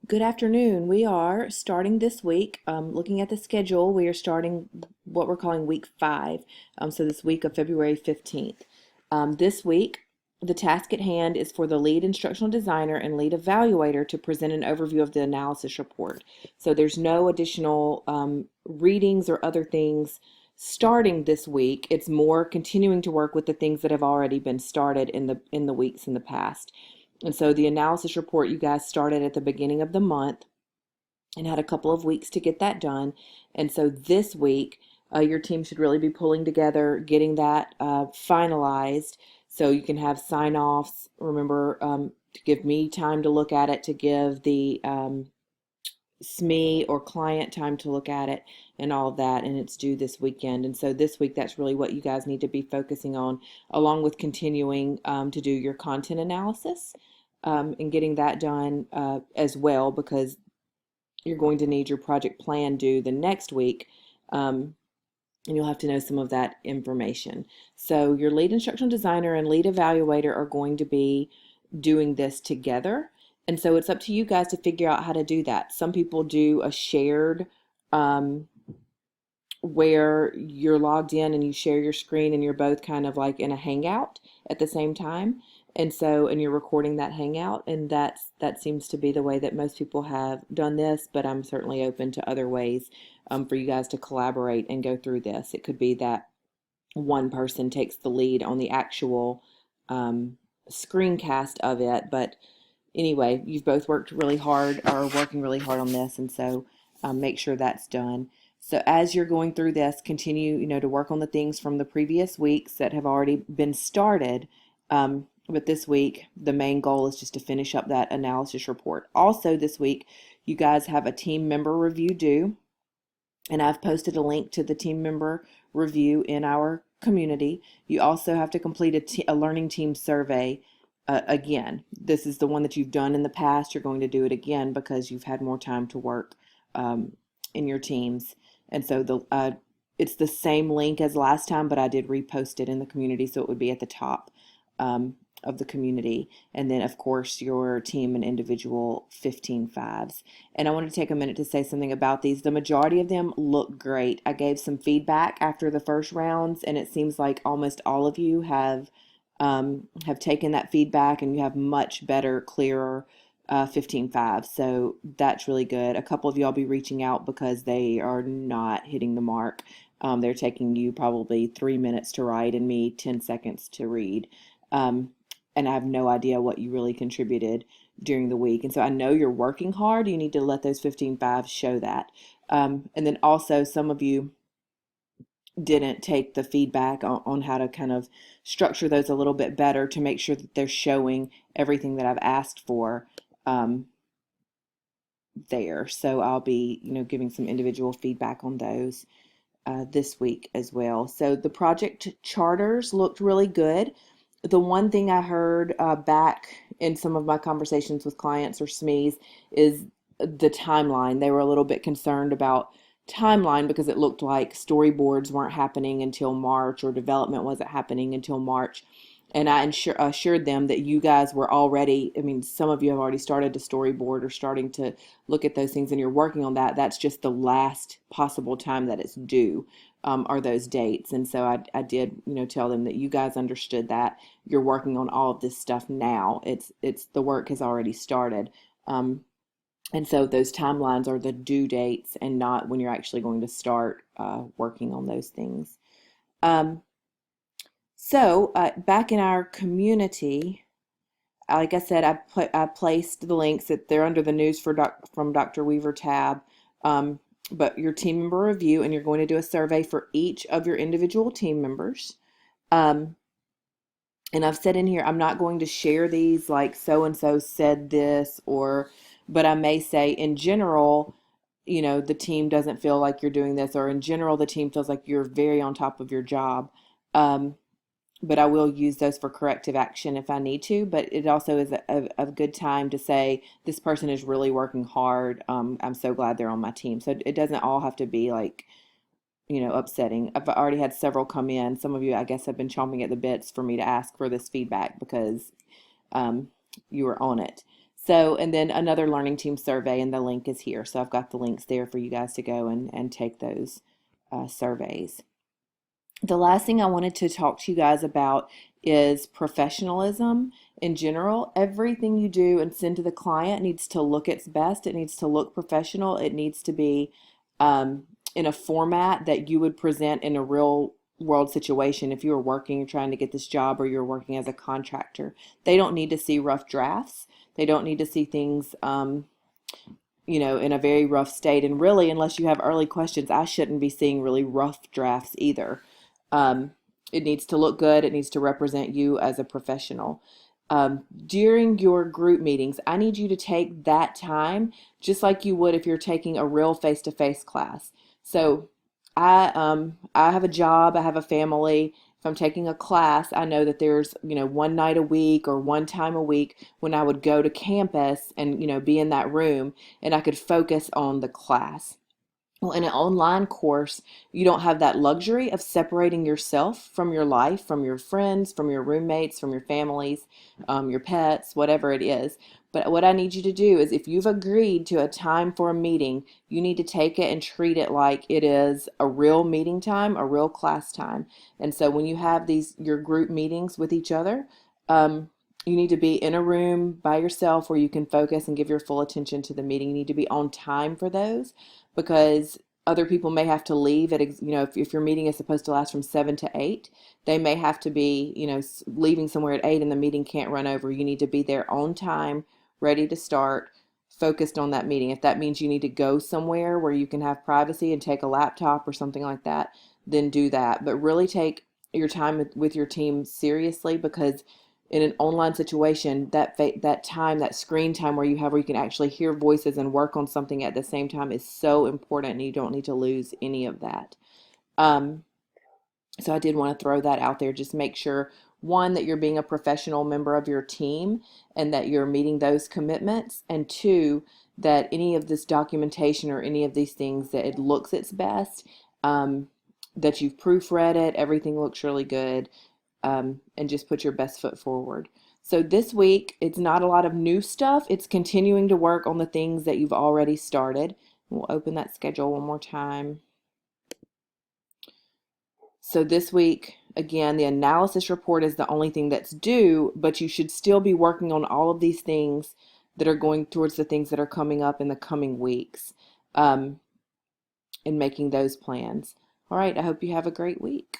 Good afternoon. We are starting this week. Looking at the schedule, we are starting what we're calling week 5. So this week of February 15th. This week, the task at hand is for the lead instructional designer and lead evaluator to present an overview of the analysis report. So there's no additional readings or other things starting this week. It's more continuing to work with the things that have already been started in the weeks in the past. And so the analysis report you guys started at the beginning of the month and had a couple of weeks to get that done. And so this week, your team should really be pulling together, getting that finalized so you can have sign offs. Remember to give me time to look at it, to give the SME or client time to look at it and all of that, and it's due this weekend. And so this week, that's really what you guys need to be focusing on, along with continuing to do your content analysis and getting that done as well, because you're going to need your project plan due the next week. And you'll have to know some of that information. So your lead instructional designer and lead evaluator are going to be doing this together. And so it's up to you guys to figure out how to do that. Some people do a shared where you're logged in and you share your screen and you're both kind of like in a hangout at the same time. And you're recording that hangout, and that seems to be the way that most people have done this, but I'm certainly open to other ways for you guys to collaborate and go through this. It could be that one person takes the lead on the actual screencast of it, but anyway, you've both worked really hard, or are working really hard on this, and so make sure that's done. So as you're going through this, continue, to work on the things from the previous weeks that have already been started. But this week, the main goal is just to finish up that analysis report. Also this week, you guys have a team member review due, and I've posted a link to the team member review in our community. You also have to complete a learning team survey again. This is the one that you've done in the past. You're going to do it again because you've had more time to work in your teams. And so it's the same link as last time, but I did repost it in the community, so it would be at the top of the community. And then, of course, your team and individual 15-5s. And I want to take a minute to say something about these. The majority of them look great. I gave some feedback after the first rounds, and it seems like almost all of you have taken that feedback, and you have much better, clearer 15-5. So that's really good. A couple of y'all be reaching out because they are not hitting the mark. They're taking you probably 3 minutes to write and me 10 seconds to read. And I have no idea what you really contributed during the week. And so I know you're working hard. You need to let those 15-5s show that. And then also some of you didn't take the feedback on how to kind of structure those a little bit better to make sure that they're showing everything that I've asked for there. So I'll be, giving some individual feedback on those this week as well. So the project charters looked really good. The one thing I heard back in some of my conversations with clients or SMEs is the timeline. They were a little bit concerned about timeline because it looked like storyboards weren't happening until March, or development wasn't happening until March. And I assured them that you guys were already, some of you have already started to storyboard or starting to look at those things, and you're working on that. That's just the last possible time that it's due, are those dates. And so I did, tell them that you guys understood that. You're working on all of this stuff now. It's the work has already started. And so those timelines are the due dates and not when you're actually going to start working on those things. So back in our community, like I said, I placed the links that they're under the news from Dr. Weaver tab. But your team member review, and you're going to do a survey for each of your individual team members. And I've said in here, I'm not going to share these like so-and-so said this, but I may say in general, the team doesn't feel like you're doing this, or in general, the team feels like you're very on top of your job. But I will use those for corrective action if I need to. But it also is a good time to say, this person is really working hard. I'm so glad they're on my team. So it doesn't all have to be like, upsetting. I've already had several come in. Some of you, I guess, have been chomping at the bits for me to ask for this feedback because you were on it. So, and then another Learning Team survey, and the link is here. So I've got the links there for you guys to go and take those surveys. The last thing I wanted to talk to you guys about is professionalism in general. Everything you do and send to the client needs to look its best. It needs to look professional. It needs to be in a format that you would present in a real world situation. If you were working, you're trying to get this job, or you're working as a contractor, they don't need to see rough drafts. They don't need to see things in a very rough state. And really, unless you have early questions, I shouldn't be seeing really rough drafts either. Um, it needs to look good. It needs to represent you as a professional. During your group meetings, I need you to take that time just like you would if you're taking a real face-to-face class. So I have a job, I have a family. If I'm taking a class, I know that there's, one night a week or one time a week when I would go to campus and, be in that room and I could focus on the class. Well, in an online course, you don't have that luxury of separating yourself from your life, from your friends, from your roommates, from your families, your pets, whatever it is. But what I need you to do is if you've agreed to a time for a meeting, you need to take it and treat it like it is a real meeting time, a real class time. And so when you have your group meetings with each other, you need to be in a room by yourself where you can focus and give your full attention to the meeting. You need to be on time for those because other people may have to leave at, if your meeting is supposed to last from 7 to 8, they may have to be, leaving somewhere at 8 and the meeting can't run over. You need to be there on time, ready to start, focused on that meeting. If that means you need to go somewhere where you can have privacy and take a laptop or something like that, then do that. But really take your time with your team seriously, because in an online situation, that time, that screen time where you can actually hear voices and work on something at the same time is so important, and you don't need to lose any of that. So I did want to throw that out there. Just make sure, one, that you're being a professional member of your team and that you're meeting those commitments, and two, that any of this documentation or any of these things, that it looks its best, that you've proofread it, everything looks really good. And just put your best foot forward. So this week, it's not a lot of new stuff. It's continuing to work on the things that you've already started. We'll open that schedule one more time. So this week, again, the analysis report is the only thing that's due, but you should still be working on all of these things that are going towards the things that are coming up in the coming weeks, and making those plans. All right, I hope you have a great week.